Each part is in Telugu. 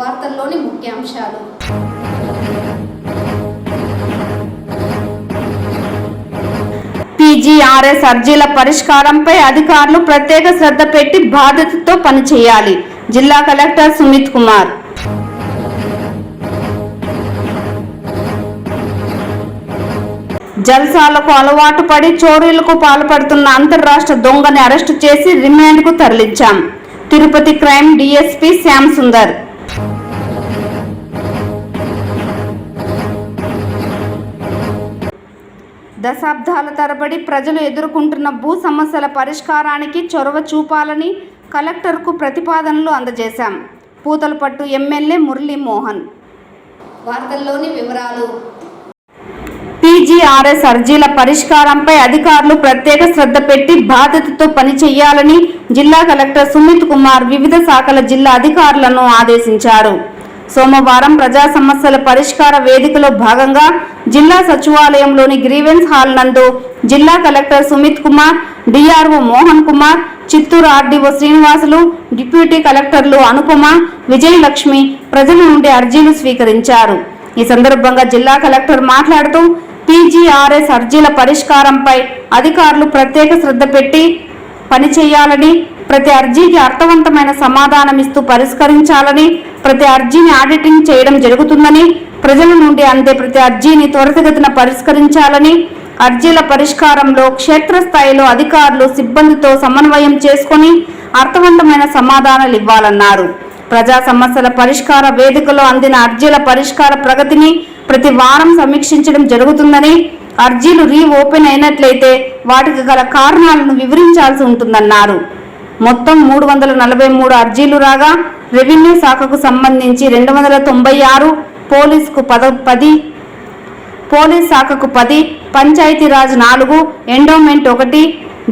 వార్తల్లోని ముఖ్యాంశాలు. పీజీఆర్ఎస్ అర్జీల పరిష్కారంపై అధికారులు ప్రత్యేక శ్రద్ధ పెట్టి బాధ్యతతో పనిచేయాలి. జిల్లా కలెక్టర్ సుమిత్ కుమార్. జల్సాలకు అలవాటు పడి చోరీలకు పాల్పడుతున్న అంతర్రాష్ట్ర దొంగని అరెస్టు చేసి రిమాండ్కు తరలించాం. Tirupati crime DSP Shyam Sundar. దశాబ్దాల తరబడి ప్రజలు ఎదుర్కొంటున్న భూ సమస్యల పరిష్కారానికి చొరవ చూపాలని కలెక్టర్కు ప్రతిపాదనలు అందజేశాం. పూతలపట్టు ఎమ్మెల్యే మురళీమోహన్. వార్తల్లోని వివరాలు. పీజీఆర్ఎస్ అర్జీల పరిష్కారంపై అధికారులు ప్రత్యేక శ్రద్ధ పెట్టి బాధ్యతతో పనిచేయాలని జిల్లా కలెక్టర్ సుమిత్ కుమార్ వివిధ శాఖల జిల్లా అధికారులను ఆదేశించారు. సోమవారం ప్రజా సమస్యల పరిష్కార వేదికలో భాగంగా జిల్లా సచివాలయంలోని గ్రీవెన్స్ హాల్ నందు జిల్లా collector Sumit Kumar, DRO Mohan Kumar, Chittoor RDO Srinivasulu, deputy కలెక్టర్లు అనుపమ, విజయలక్ష్మి ప్రజల నుండి అర్జీలు స్వీకరించారు. ఈ సందర్భంగా జిల్లా కలెక్టర్ మాట్లాడుతూ పీజీఆర్ఎస్ అర్జీల పరిష్కారంపై అధికారులు ప్రత్యేక శ్రద్ధ పెట్టి పనిచేయాలని, ప్రతి అర్జీకి అర్థవంతమైన సమాధానమిస్తూ పరిష్కరించాలని, ప్రతి అర్జీని ఆడిటింగ్ చేయడం జరుగుతుందని, ప్రజల నుండి అందే ప్రతి అర్జీని త్వరితగతిన పరిష్కరించాలని, అర్జీల పరిష్కారంలో క్షేత్రస్థాయిలో అధికారులు సిబ్బందితో సమన్వయం చేసుకుని అర్థవంతమైన సమాధానాలు ఇవ్వాలన్నారు. ప్రజా సమస్యల పరిష్కార వేదికలో అందిన అర్జీల పరిష్కార ప్రగతిని ప్రతి వారం సమీక్షించడం జరుగుతుందని, అర్జీలు రీఓపెన్ అయినట్లయితే వాటికి గల కారణాలను వివరించాల్సి ఉంటుందన్నారు. మొత్తం 343 అర్జీలు రాగా రెవెన్యూ శాఖకు సంబంధించి 296, పోలీస్ శాఖకు 10, Panchayati Raj 4, endowment 1,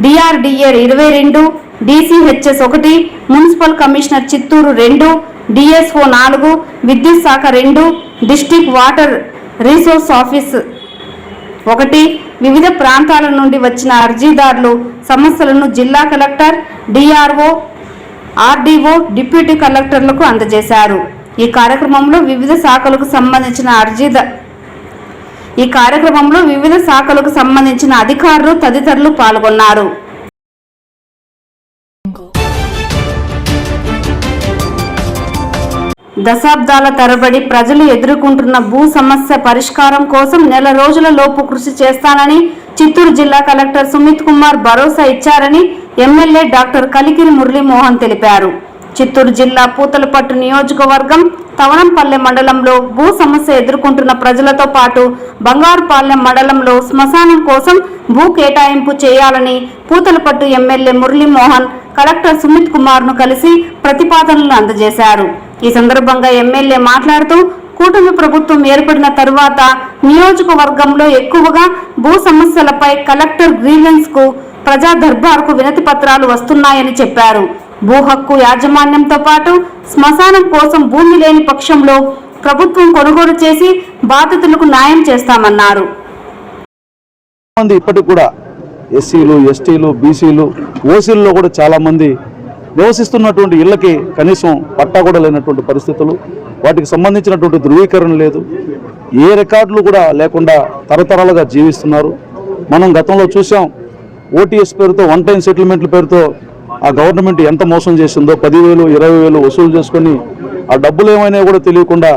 DRDA 22, DCHS 1, municipal commissioner Chittoor 2, DSO 4, విద్యుత్ శాఖ 2, డిస్ట్రిక్ట్ వాటర్ రిసోర్స్ ఆఫీస్ 1, వివిధ ప్రాంతాల నుండి వచ్చిన అర్జీదారులు సమస్యలను జిల్లా కలెక్టర్, డిఆర్ఓ, ఆర్డీఓ, డిప్యూటీ కలెక్టర్లకు అందజేశారు. ఈ కార్యక్రమంలో వివిధ శాఖలకు సంబంధించిన అధికారులు తదితరులు పాల్గొన్నారు. దశాబ్దాల తరబడి ప్రజలు ఎదుర్కొంటున్న భూ సమస్య పరిష్కారం కోసం నెల రోజుల లోపు కృషి చేస్తానని చిత్తూరు జిల్లా కలెక్టర్ సుమిత్ కుమార్ భరోసా ఇచ్చారని ఎమ్మెల్యే డాక్టర్ కలికిరి మురళీమోహన్ తెలిపారు. చిత్తూరు జిల్లా పూతలపట్టు నియోజకవర్గం తవనంపల్లె మండలంలో భూ సమస్య ఎదుర్కొంటున్న ప్రజలతో పాటు బంగారుపాలెం మండలంలో శ్మశానం కోసం భూ కేటాయింపు చేయాలని పూతలపట్టు ఎమ్మెల్యే మురళీమోహన్ కలెక్టర్ సుమిత్ కుమార్ను కలిసి ప్రతిపాదనలు అందజేశారు. ఈ సందర్భంగా ఎమ్మెల్యే మాట్లాడుతూ కూటమి ప్రభుత్వం ఏర్పడిన తరువాత నియోజకవర్గంలో ఎక్కువగా భూ సమస్యలపై కలెక్టర్ గ్రీవెన్స్ కు, ప్రజా దర్బార్కు వినతి పత్రాలు వస్తున్నాయని చెప్పారు. భూ హక్కు యాజమాన్యంతో పాటు శ్మశానం కోసం భూమి లేని పక్షంలో ప్రభుత్వం కొనుగోలు చేసి బాధితులకు న్యాయం చేస్తామన్నారు. ఇప్పటికి కూడా ఎస్సీలు, ఎస్టీలు, బీసీలు, ఓసీలలో కూడా చాలా మంది నివసిస్తున్నటువంటి ఇళ్లకి కనీసం పట్టా కూడా లేనటువంటి పరిస్థితులు, వాటికి సంబంధించినటువంటి ధృవీకరణ లేదు, ఏ రికార్డులు కూడా లేకుండా తరతరాలుగా జీవిస్తున్నారు. మనం గతంలో చూసాం, ఓటీఎస్ పేరుతో వన్ టైం సెటిల్మెంట్ల పేరుతో ఆ గవర్నమెంట్ ఎంత మోసం చేసిందో. 10,000, 20,000 వసూలు చేసుకొని ఆ డబ్బులు ఏమైనా కూడా తెలియకుండా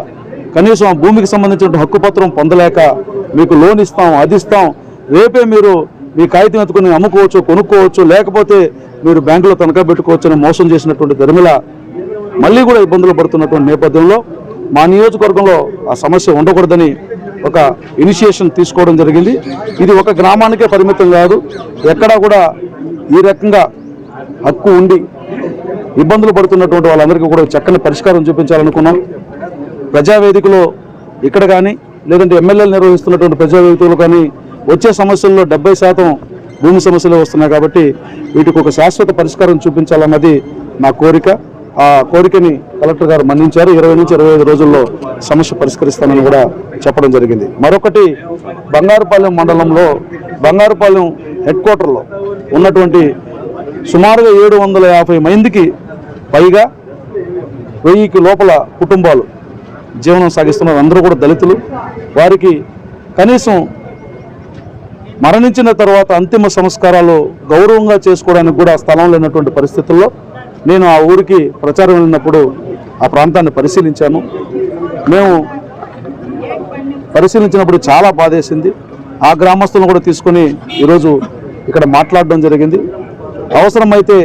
కనీసం ఆ భూమికి సంబంధించిన హక్కుపత్రం పొందలేక మీకు లోన్ ఇస్తాం, అది ఇస్తాం, రేపే మీరు మీ కాగితం ఎత్తుకుని అమ్ముకోవచ్చు, కొనుక్కోవచ్చు, లేకపోతే మీరు బ్యాంకులో తనఖా పెట్టుకోవచ్చు అని మోసం చేసినటువంటి ధర్మిల మళ్ళీ కూడా ఇబ్బందులు పడుతున్నటువంటి నేపథ్యంలో మా నియోజకవర్గంలో ఆ సమస్య ఉండకూడదని ఒక ఇనిషియేషన్ తీసుకోవడం జరిగింది. ఇది ఒక గ్రామానికే పరిమితం కాదు, ఎక్కడా కూడా ఈ రకంగా హక్కు ఉండి ఇబ్బందులు పడుతున్నటువంటి వాళ్ళందరికీ కూడా చక్కని పరిష్కారం చూపించాలనుకున్నాం. ప్రజావేదికలో ఇక్కడ కానీ లేదంటే ఎమ్మెల్యేలు నిర్వహిస్తున్నటువంటి ప్రజావేదికలు కానీ వచ్చే సమస్యల్లో 70% భూమి సమస్యలు వస్తున్నాయి. కాబట్టి వీటికి ఒక శాశ్వత పరిష్కారం చూపించాలన్నది నా కోరిక. ఆ కోరికని కలెక్టర్ గారు మన్నించారు. 20 నుంచి 25 రోజుల్లో సమస్య పరిష్కరిస్తానని కూడా చెప్పడం జరిగింది. మరొకటి, బంగారుపాలెం మండలంలో బంగారుపాలెం హెడ్ క్వార్టర్లో ఉన్నటువంటి సుమారుగా 750 మందికి పైగా 1000కి లోపల కుటుంబాలు జీవనం సాగిస్తున్నారు. అందరూ కూడా దళితులు. వారికి కనీసం మరణించిన తర్వాత అంతిమ సంస్కారాలు గౌరవంగా చేసుకోవడానికి కూడా స్థలం లేనటువంటి పరిస్థితుల్లో నేను ఆ ఊరికి ప్రచారం వెళ్ళినప్పుడు ఆ ప్రాంతాన్ని పరిశీలించాను. మేము పరిశీలించినప్పుడు చాలా బాధేసింది. ఆ గ్రామస్తులను కూడా తీసుకొని ఈరోజు ఇక్కడ మాట్లాడడం జరిగింది. అవసరమైతే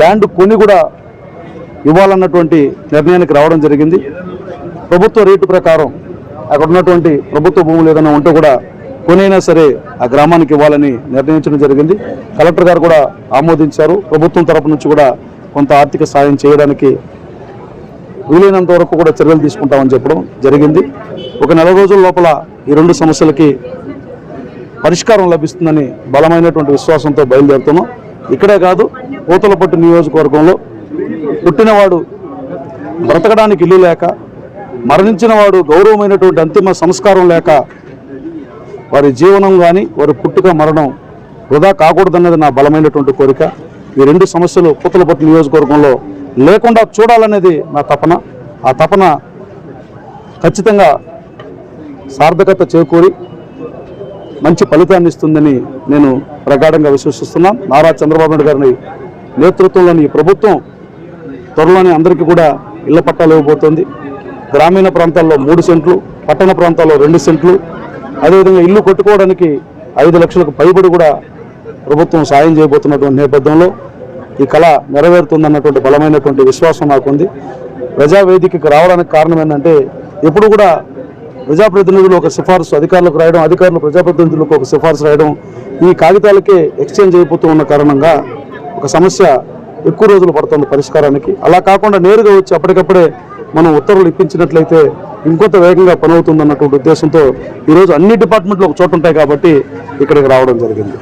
ల్యాండ్ కొని కూడా ఇవ్వాలన్నటువంటి నిర్ణయానికి రావడం జరిగింది. ప్రభుత్వ రేటు ప్రకారం అక్కడ ఉన్నటువంటి ప్రభుత్వ భూములు ఏదైనా ఉంటే కూడా కొనైనా సరే ఆ గ్రామానికి ఇవ్వాలని నిర్ణయించడం జరిగింది. కలెక్టర్ గారు కూడా ఆమోదించారు. ప్రభుత్వం తరపు నుంచి కూడా కొంత ఆర్థిక సాయం చేయడానికి వీలైనంత వరకు కూడా చర్యలు తీసుకుంటామని చెప్పడం జరిగింది. ఒక నెల రోజుల లోపల ఈ 2 సమస్యలకి పరిష్కారం లభిస్తుందని బలమైనటువంటి విశ్వాసంతో బయలుదేరుతున్నాం. ఇక్కడే కాదు, పూతలపట్టు నియోజకవర్గంలో పుట్టినవాడు బ్రతకడానికి ఇల్లు లేక, మరణించిన వాడు గౌరవమైనటువంటి అంతిమ సంస్కారం లేక వారి జీవనం కానీ వారి పుట్టుక మరణం వృధా కాకూడదన్నది నా బలమైనటువంటి కోరిక. ఈ 2 సమస్యలు పూతలపట్టు నియోజకవర్గంలో లేకుండా చూడాలనేది నా తపన. ఆ తపన ఖచ్చితంగా సార్థకత చేకూరి మంచి ఫలితాన్ని ఇస్తుందని నేను ప్రగాఢంగా విశ్వసిస్తున్నాను. నారా చంద్రబాబు నాయుడు గారి నేతృత్వంలోని ఈ ప్రభుత్వం త్వరలోనే అందరికీ కూడా ఇళ్ల పట్టాలు ఇవ్వబోతోంది. గ్రామీణ ప్రాంతాల్లో 3 సెంట్లు, పట్టణ ప్రాంతాల్లో 2 సెంట్లు, అదేవిధంగా ఇల్లు కట్టుకోవడానికి 5 లక్షలకు పైబడి కూడా ప్రభుత్వం సాయం చేయబోతున్నటువంటి నేపథ్యంలో ఈ కళ నెరవేరుతుందన్నటువంటి బలమైనటువంటి విశ్వాసం నాకుంది. ప్రజావేదికకి రావడానికి కారణం ఏంటంటే, ఎప్పుడు కూడా ప్రజాప్రతినిధులు ఒక సిఫార్సు అధికారులకు రాయడం, అధికారులు ప్రజాప్రతినిధులకు ఒక సిఫార్సు రాయడం, ఈ కాగితాలకే ఎక్స్చేంజ్ అయిపోతూ ఉన్న కారణంగా ఒక సమస్య ఎక్కువ రోజులు పడుతుంది పరిష్కారానికి. అలా కాకుండా నేరుగా వచ్చి అప్పటికప్పుడే మనం ఉత్తర్వులు ఇప్పించినట్లయితే ఇంకొంత వేగంగా పని అవుతుందన్నటువంటి ఉద్దేశంతో ఈరోజు అన్ని డిపార్ట్మెంట్లు ఒక చోట ఉంటాయి కాబట్టి ఇక్కడికి రావడం జరిగింది.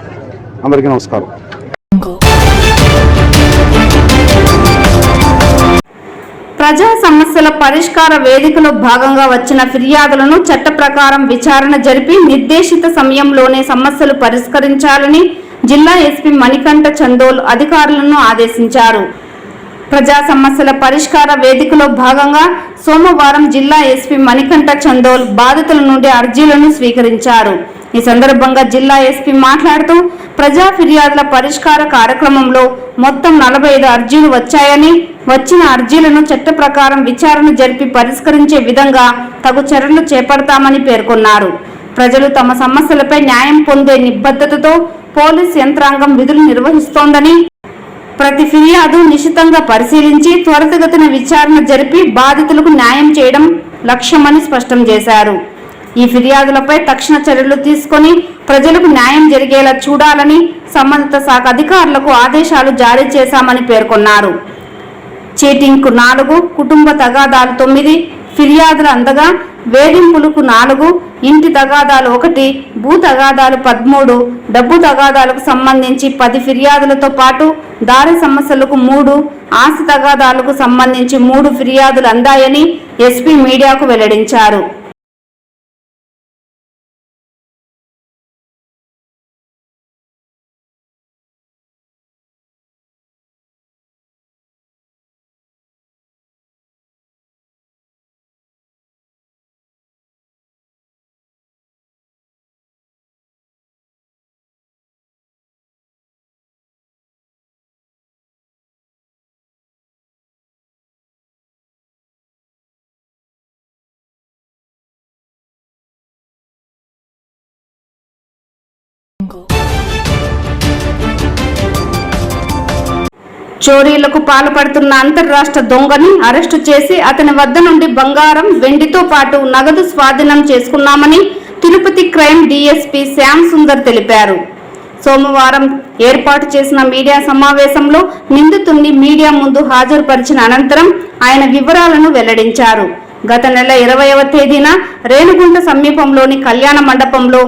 అందరికీ నమస్కారం. ప్రజా సమస్యల పరిష్కార వేదికలో భాగంగా వచ్చిన ఫిర్యాదులను చట్ట ప్రకారం విచారణ జరిపి నిర్దేశిత సమయంలోనే సమస్యలు పరిష్కరించాలని జిల్లా ఎస్పీ మణికంఠ చందోల్ అధికారులను ఆదేశించారు. ప్రజా సమస్యల పరిష్కార వేదికలో భాగంగా సోమవారం జిల్లా ఎస్పీ మణికంఠ చందోల్ బాధితుల నుండి అర్జీలను స్వీకరించారు. ఈ సందర్భంగా జిల్లా ఎస్పీ మాట్లాడుతూ ప్రజా ఫిర్యాదుల పరిష్కార కార్యక్రమంలో మొత్తం 45 అర్జీలు వచ్చాయని, వచ్చిన అర్జీలను చట్ట ప్రకారం విచారణ జరిపి పరిష్కరించే విధంగా తగు చర్యలు చేపడతామని పేర్కొన్నారు. ప్రజలు తమ సమస్యలపై న్యాయం పొందే నిబద్ధతతో పోలీస్ యంత్రాంగం విధులు నిర్వహిస్తోందని, ప్రతి ఫిర్యాదు నిశితంగా పరిశీలించి త్వరితగతిన విచారణ జరిపి బాధితులకు న్యాయం చేయడం లక్ష్యమని స్పష్టం చేశారు. ఈ ఫిర్యాదులపై తక్షణ చర్యలు తీసుకొని ప్రజలకు న్యాయం జరిగేలా చూడాలని సంబంధిత శాఖ అధికారులకు ఆదేశాలు జారీ చేశామని పేర్కొన్నారు. చీటింగ్కు 4, కుటుంబ తగాదాలు 9, ఫిర్యాదులు అందగా వేధింపులకు 4, ఇంటి తగాదాలు 1, భూ తగాదాలు 13, డబ్బు తగాదాలకు సంబంధించి 10 ఫిర్యాదులతో పాటు దారి సమస్యలకు 3, ఆస్తి తగాదాలకు సంబంధించి 3 ఫిర్యాదులు అందాయని ఎస్పీ మీడియాకు వెల్లడించారు. చోరీలకు పాల్పడుతున్న అంతర్రాష్ట్ర దొంగని అరెస్టు చేసి అతని వద్ద నుండి బంగారం, వెండితో పాటు నగదు స్వాధీనం చేసుకున్నామని తిరుపతి క్రైమ్ డీఎస్పీ శ్యామ్ సుందర్ తెలిపారు. సోమవారం ఏర్పాటు చేసిన మీడియా సమావేశంలో నిందితుడిని మీడియా ముందు హాజరుపరిచిన అనంతరం ఆయన వివరాలను వెల్లడించారు. గత నెల 20వ తేదీన రేణుగుంట సమీపంలోని కళ్యాణ మండపంలో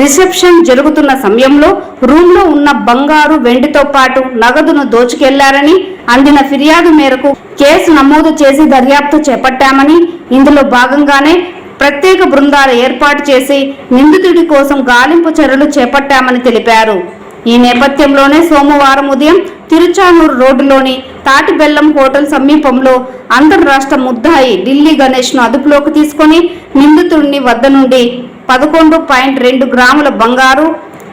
రిసెప్షన్ జరుగుతున్న సమయంలో రూమ్లో ఉన్న బంగారు, వెండితో పాటు నగదును దోచుకెళ్లారని అందిన ఫిర్యాదు మేరకు కేసు నమోదు చేసి దర్యాప్తు చేపట్టామని, ఇందులో భాగంగానే ప్రత్యేక బృందాలు ఏర్పాటు చేసి నిందితుడి కోసం గాలింపు చర్యలు చేపట్టామని తెలిపారు. ఈ నేపథ్యంలోనే సోమవారం ఉదయం తిరుచానూరు రోడ్డులోని తాటిబెల్లం హోటల్ సమీపంలో అంతర్రాష్ట్ర ముద్దాయి ఢిల్లీ గణేష్ను అదుపులోకి తీసుకొని నిందితుడిని వద్ద నుండి 11.2 గ్రాముల బంగారు,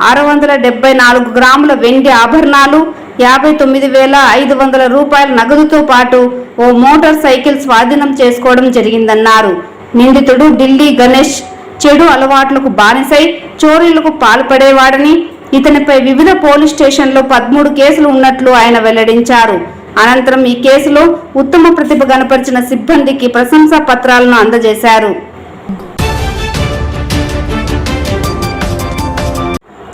674 గ్రాముల వెండి ఆభరణాలు, 59,500 రూపాయల నగదుతో పాటు ఓ మోటార్ సైకిల్ స్వాధీనం చేసుకోవడం జరిగిందన్నారు. నిందితుడు ఢిల్లీ గణేష్ చెడు అలవాట్లకు బానిసై చోరీలకు పాల్పడేవాడని, ఇతనిపై వివిధ పోలీస్ స్టేషన్లో 13 కేసులు ఉన్నట్లు ఆయన వెల్లడించారు. అనంతరం ఈ కేసులో ఉత్తమ ప్రతిభ కనపరిచిన సిబ్బందికి ప్రశంసా పత్రాలను అందజేశారు.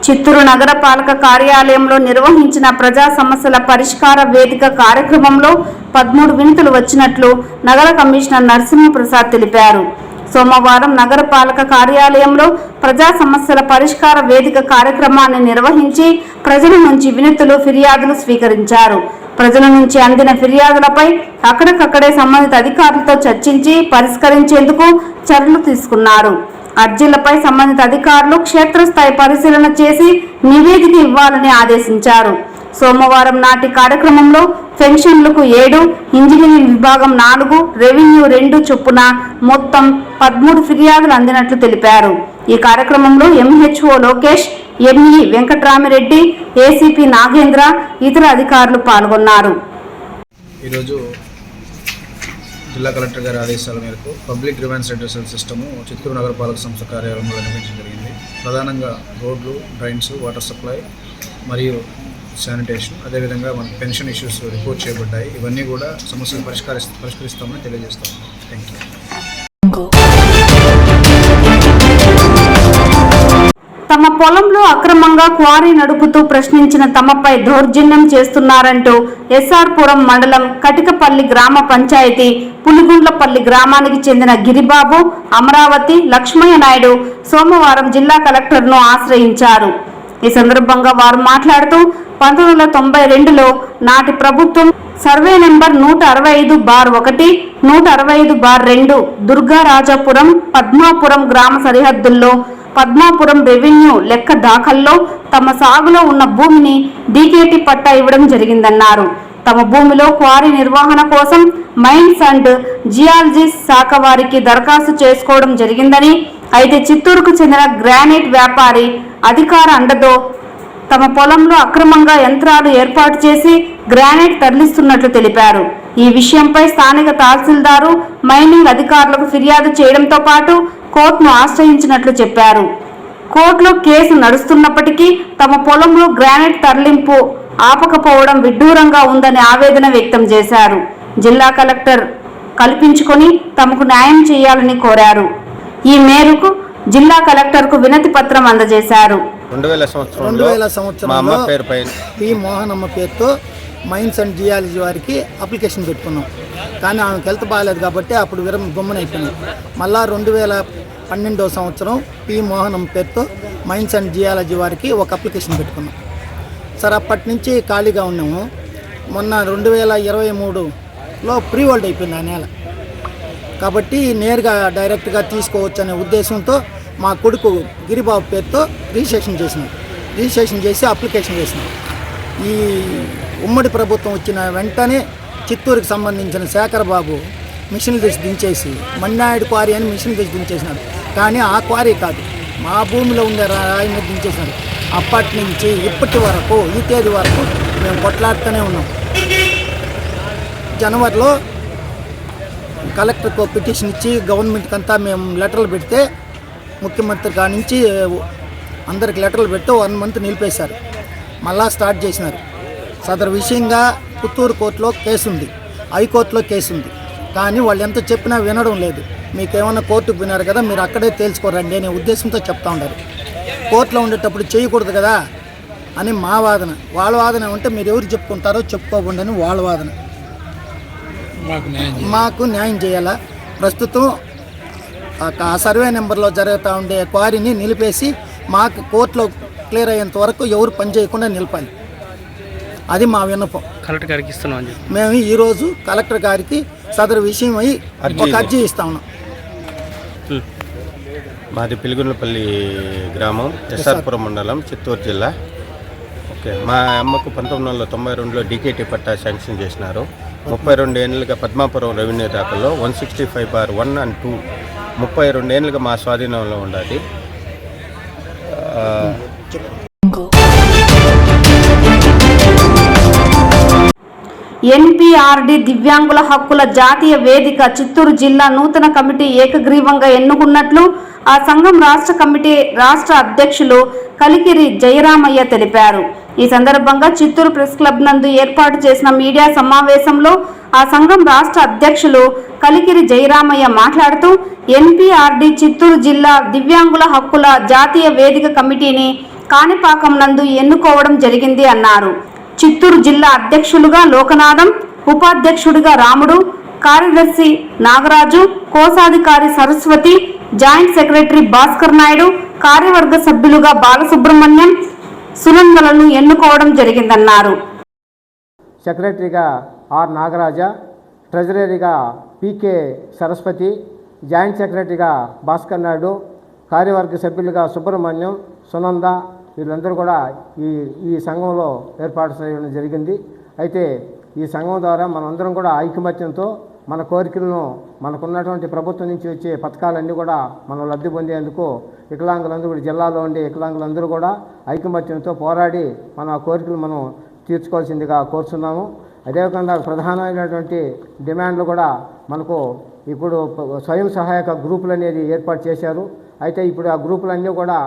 చిత్తూరు నగరపాలక కార్యాలయంలో నిర్వహించిన ప్రజా సమస్యల పరిష్కార వేదిక కార్యక్రమంలో 13 వినతులు వచ్చినట్లు నగర కమిషనర్ నరసింహప్రసాద్ తెలిపారు. సోమవారం నగరపాలక కార్యాలయంలో ప్రజా సమస్యల పరిష్కార వేదిక కార్యక్రమాన్ని నిర్వహించి ప్రజల నుంచి వినతులు, ఫిర్యాదులు స్వీకరించారు. ప్రజల నుంచి అందిన ఫిర్యాదులపై అక్కడికక్కడే సంబంధిత అధికారులతో చర్చించి పరిష్కరించేందుకు చర్యలు తీసుకున్నారు. అర్జీలపై సంబంధిత అధికారులు క్షేత్రస్థాయి పరిశీలన చేసి నివేదిక ఇవ్వాలని ఆదేశించారు. సోమవారం నాటి కార్యక్రమంలో పెన్షన్లకు 7, ఇంజనీరింగ్ విభాగం 4, రెవెన్యూ 2 చొప్పున మొత్తం 13 ఫిర్యాదులు అందినట్లు తెలిపారు. ఈ కార్యక్రమంలో MHO Lokesh, ME Venkatramireddy, ACP Nagendra, ఇతర అధికారులు పాల్గొన్నారు. ఈరోజు జిల్లా కలెక్టర్ గారి ఆదేశాల మేరకు public grievance redressal system Chittoor నగరపాలక సంస్థ కార్యాలయంలో నిర్వహించడం జరిగింది. ప్రధానంగా రోడ్లు, డ్రైన్స్, వాటర్ సప్లై మరియు శానిటేషన్, అదేవిధంగా మన పెన్షన్ ఇష్యూస్ రిపోర్ట్ చేయబడ్డాయి. ఇవన్నీ కూడా సమస్యలు పరిష్కరిస్తామని తెలియజేస్తాము. Thank you. తమ పొలంలో అక్రమంగా క్వారీ నడుపుతూ ప్రశ్నించిన తమపై దౌర్జన్యం చేస్తున్నారంటూ ఎస్ఆర్ పురం మండలం కటికపల్లి గ్రామ పంచాయతీ పులిగుండ్లపల్లి గ్రామానికి చెందిన గిరిబాబు, అమరావతి, లక్ష్మయ్య నాయుడు సోమవారం జిల్లా కలెక్టర్ను ఆశ్రయించారు. ఈ సందర్భంగా వారు మాట్లాడుతూ 1992లో నాటి ప్రభుత్వం సర్వే నెంబర్ 165/1, 165/2 దుర్గారాజపురం, పద్మాపురం గ్రామ సరిహద్దుల్లో పద్మాపురం రెవెన్యూ లెక్క దాఖల్లో తమ సాగులో ఉన్న భూమిని డీకేటీ పట్టా ఇవ్వడం జరిగిందన్నారు. తమ భూమిలో క్వారీ నిర్వహణ కోసం మైన్స్ అండ్ జియాలజీ శాఖ వారికి దరఖాస్తు చేసుకోవడం జరిగిందని, అయితే చిత్తూరుకు చెందిన గ్రానైట్ వ్యాపారి అధికార అండతో తమ పొలంలో అక్రమంగా యంత్రాలు ఏర్పాటు చేసి గ్రానైట్ తరలిస్తున్నట్లు తెలిపారు. ఈ విషయంపై స్థానిక తహసీల్దారు, మైనింగ్ అధికారులకు ఫిర్యాదు చేయడంతో పాటు కోర్టును ఆశ్రయించినట్లు చెప్పారు. కోర్టులో కేసు నడుస్తున్నప్పటికీ తమ పొలంలో గ్రానైట్ తరలింపు ఆపకపోవడం విడ్డూరంగా ఉందని ఆవేదన వ్యక్తం చేశారు. జిల్లా కలెక్టర్ కల్పించుకొని తమకు న్యాయం చేయాలని కోరారు. ఈ మేరకు జిల్లా కలెక్టర్కు వినతి పత్రం అందజేశారు. 2000 సంవత్సరంలో పి మోహనమ్మ పేరుతో మైన్స్ అండ్ జియాలజీ వారికి అప్లికేషన్ పెట్టుకున్నాం. కానీ ఆమెకు హెల్త్ బాగాలేదు కాబట్టి అప్పుడు గమ్మున అయిపోయినాం. మళ్ళా 2012 సంవత్సరం పి మోహనమ్మ పేరుతో మైన్స్ అండ్ జియాలజీ వారికి ఒక అప్లికేషన్ పెట్టుకున్నాం. సార్ అప్పటి నుంచి ఖాళీగా ఉన్నాము. మొన్న 2023లో ప్రీ హోల్డ్ అయిపోయింది ఆ నెల. కాబట్టి నేరుగా డైరెక్ట్గా తీసుకోవచ్చు అనే ఉద్దేశంతో మా కొడుకు గిరిబాబు పేరుతో రిజిస్ట్రేషన్ చేసి అప్లికేషన్ వేసినాం. ఈ ఉమ్మడి ప్రభుత్వం వచ్చిన వెంటనే చిత్తూరుకి సంబంధించిన శేఖర్ బాబు మిషన్లు తెచ్చి దించేసి మన్నాయుడు క్వారీ అని మిషన్లు తెచ్చి దించేసినాడు. కానీ ఆ క్వారీ కాదు, మా భూమిలో ఉండే రాయి మీద దించేసినాడు. అప్పటి నుంచి ఇప్పటి వరకు ఈ తేదీ వరకు మేము కొట్లాడుతూనే ఉన్నాం. జనవరిలో కలెక్టర్కు పిటిషన్ ఇచ్చి గవర్నమెంట్కి అంతా మేము లెటర్లు పెడితే ముఖ్యమంత్రి కాడి నుంచి అందరికి లెటర్లు పెట్టి 1 మంత్ నిలిపేశారు. మళ్ళా స్టార్ట్ చేసినారు. సదరు విషయంగా పుత్తూరు కోర్టులో కేసు ఉంది, హైకోర్టులో కేసు ఉంది. కానీ వాళ్ళు ఎంత చెప్పినా వినడం లేదు. మీకేమన్నా కోర్టుకు విన్నారు కదా, మీరు అక్కడే తేల్చుకోరండి అనే ఉద్దేశంతో చెప్తా ఉన్నారు. కోర్టులో ఉండేటప్పుడు చేయకూడదు కదా అని మా వాదన. వాళ్ళ వాదన ఉంటే మీరు ఎవరు చెప్పుకుంటారో చెప్పుకోకుండా అని వాళ్ళ వాదన. మాకు న్యాయం చేయాలా. ప్రస్తుతం ఆ సర్వే నెంబర్లో జరుగుతూ ఉండే క్వారీని నిలిపేసి మాకు కోర్టులో క్లియర్ అయ్యేంత వరకు ఎవరు పని చేయకుండా నిలపాలి. అది మా విన్నపం. కలెక్టర్ గారికి ఇస్తున్నాం. మేము ఈరోజు కలెక్టర్ గారికి సదరు విషయం అయి ఒక అర్జీ ఇస్తా ఉన్నాం. మాది పిలిగుండ్లపల్లి గ్రామం, ఎస్ఆర్పురం మండలం, చిత్తూరు జిల్లా. ఓకే, మా అమ్మకు 1992లో డీకేటీ పట్టా శాంక్షన్ చేసినారు. 32 ఏళ్ళుగా పద్మాపురం రెవెన్యూ దాఖల్లో 165/1 and 2 32 ఏళ్ళుగా మా స్వాధీనంలో ఉండాలి. ఎన్పీఆర్డి దివ్యాంగుల హక్కుల జాతీయ వేదిక చిత్తూరు జిల్లా నూతన కమిటీ ఏకగ్రీవంగా ఎన్నుకున్నట్లు ఆ సంఘం రాష్ట్ర కమిటీ రాష్ట్ర అధ్యక్షులు కలికిరి జయరామయ్య తెలిపారు. ఈ సందర్భంగా చిత్తూరు ప్రెస్ క్లబ్ నందు ఏర్పాటు చేసిన మీడియా సమావేశంలో ఆ సంఘం రాష్ట్ర అధ్యక్షులు కలికిరి జయరామయ్య మాట్లాడుతూ ఎన్పీఆర్డి చిత్తూరు జిల్లా దివ్యాంగుల హక్కుల జాతీయ వేదిక కమిటీని కాణిపాకం నందు ఎన్నుకోవడం జరిగింది అన్నారు. చిత్తూరు జిల్లా అధ్యక్షులుగా లోకనాథం, ఉపాధ్యక్షుడిగా రాముడు, కార్యదర్శి నాగరాజు, కోశాధికారి సరస్వతి, జాయింట్ సెక్రటరీ భాస్కర్ నాయుడు, కార్యవర్గ సభ్యులుగా బాలసుబ్రహ్మణ్యం, సునందలను ఎన్నుకోవడం జరిగిందన్నారు. సెక్రటరీగా ఆర్ నాగరాజ, ట్రెజరీగా పీకే సరస్వతి, జాయింట్ సెక్రటరీగా భాస్కర్ నాయుడు, కార్యవర్గ సభ్యులుగా సుబ్రహ్మణ్యం, సునంద వీళ్ళందరూ కూడా ఈ సంఘంలో ఏర్పాటు చేయడం జరిగింది. అయితే ఈ సంఘం ద్వారా మనందరం కూడా ఐకమత్యంతో మన కోరికలను మనకున్నటువంటి ప్రభుత్వం నుంచి వచ్చే పథకాలన్నీ కూడా మనం లబ్ధి పొందేందుకు వికలాంగులందరూ కూడా జిల్లాలో ఉండే వికలాంగులందరూ కూడా ఐకమత్యంతో పోరాడి మన కోరికలు మనం తీర్చుకోవాల్సిందిగా కోరుతున్నాము. అదేవిధంగా ప్రధానమైనటువంటి డిమాండ్లు కూడా మనకు ఇప్పుడు స్వయం సహాయక గ్రూపులు అనేది ఏర్పాటు చేశారు. అయితే ఇప్పుడు ఆ గ్రూపులన్నీ కూడా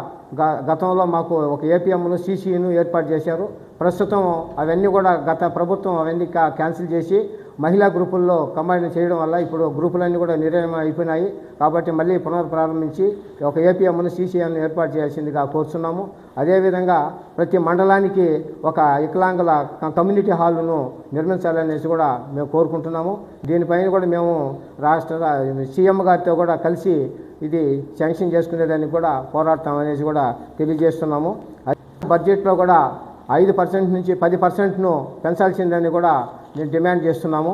గతంలో మాకు ఒక ఏపీఎంను సీసీను ఏర్పాటు చేశారు. ప్రస్తుతం అవన్నీ కూడా గత ప్రభుత్వం అవన్నీ క్యాన్సిల్ చేసి మహిళా గ్రూపుల్లో కంబైన్ చేయడం వల్ల ఇప్పుడు గ్రూపులన్నీ కూడా నిర్ణయం అయిపోయినాయి. కాబట్టి మళ్ళీ పునఃప్రారంభించి ఒక ఏపీఎంను సీసీఎంను ఏర్పాటు చేయాల్సిందిగా కోరుతున్నాము. అదేవిధంగా ప్రతి మండలానికి ఒక వికలాంగుల కమ్యూనిటీ హాల్ను నిర్మించాలనేసి కూడా మేము కోరుకుంటున్నాము. దీనిపైన కూడా మేము రాష్ట్ర సీఎం గారితో కూడా కలిసి ఇది శాంక్షన్ చేసుకునేదానికి కూడా పోరాడతామనేసి కూడా తెలియజేస్తున్నాము. బడ్జెట్లో కూడా 5% నుంచి 10%ను పెంచాల్సిందని కూడా నేను డిమాండ్ చేస్తున్నాము.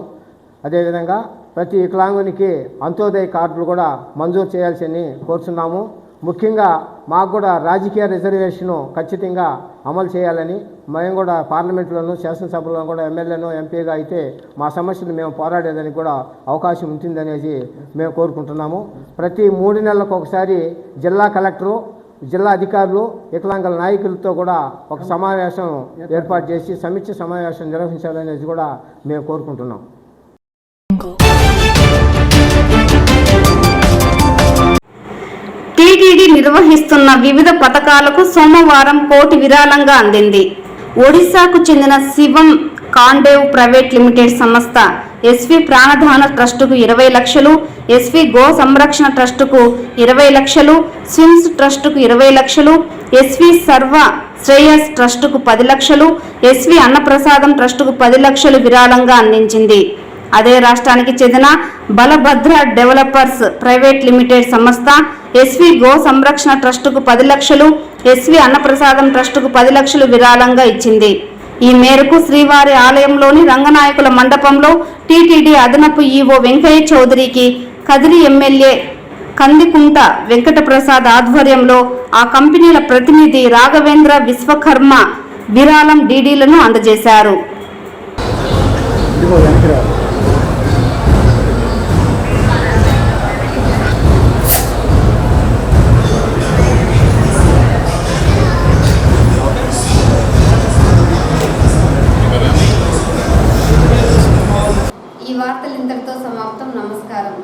అదేవిధంగా ప్రతి వికలాంగునికి అంత్యోదయ కార్డులు కూడా మంజూరు చేయాల్సిందని కోరుతున్నాము. ముఖ్యంగా మాకు కూడా రాజకీయ రిజర్వేషను ఖచ్చితంగా అమలు చేయాలని మేము కూడా పార్లమెంట్లోనూ శాసనసభలో కూడా ఎమ్మెల్యేనో ఎంపీగా అయితే మా సమస్యలు మేము పోరాడేదానికి కూడా అవకాశం ఉంటుందనేసి మేము కోరుకుంటున్నాము. ప్రతి 3 నెలలకు ఒకసారి జిల్లా కలెక్టరు, జిల్లా అధికారులు, వికలాంగుల నాయకులతో కూడా ఒక సమావేశం ఏర్పాటు చేసి సమీక్ష సమావేశం నిర్వహించాలనేది కూడా మేము కోరుకుంటున్నాం. టీటీడీ నిర్వహిస్తున్న వివిధ పథకాలకు సోమవారం కోటి విరాళంగా అందింది. ఒడిశాకు చెందిన శివం కాండేవ్ ప్రైవేట్ లిమిటెడ్ సంస్థ ఎస్వి ప్రాణదాన ట్రస్టుకు 20 లక్షలు, ఎస్వి గో సంరక్షణ ట్రస్టుకు 20 లక్షలు, స్విమ్స్ ట్రస్టుకు 20 లక్షలు, ఎస్వి సర్వ శ్రేయస్ ట్రస్టుకు 10 లక్షలు, ఎస్వి అన్నప్రసాదం ట్రస్టుకు 10 లక్షలు విరాళంగా అందించింది. అదే రాష్ట్రానికి చెందిన బలభద్ర డెవలపర్స్ ప్రైవేట్ లిమిటెడ్ సంస్థ ఎస్వి గో సంరక్షణ ట్రస్టుకు 10 లక్షలు, ఎస్వి అన్నప్రసాదం ట్రస్టుకు 10 లక్షలు విరాళంగా ఇచ్చింది. ఈ మేరకు శ్రీవారి ఆలయంలోని రంగనాయకుల మండపంలో టీటీడీ అదనపు ఈవో వెంకయ్య చౌదరికి కదిరి ఎమ్మెల్యే కందికుంట వెంకటప్రసాద్ ఆధ్వర్యంలో ఆ కంపెనీల ప్రతినిధి రాఘవేంద్ర విశ్వకర్మ విరాళం డీడీలను అందజేశారు. ఈ వార్తలు ఇంతటితో సమాప్తం. నమస్కారం.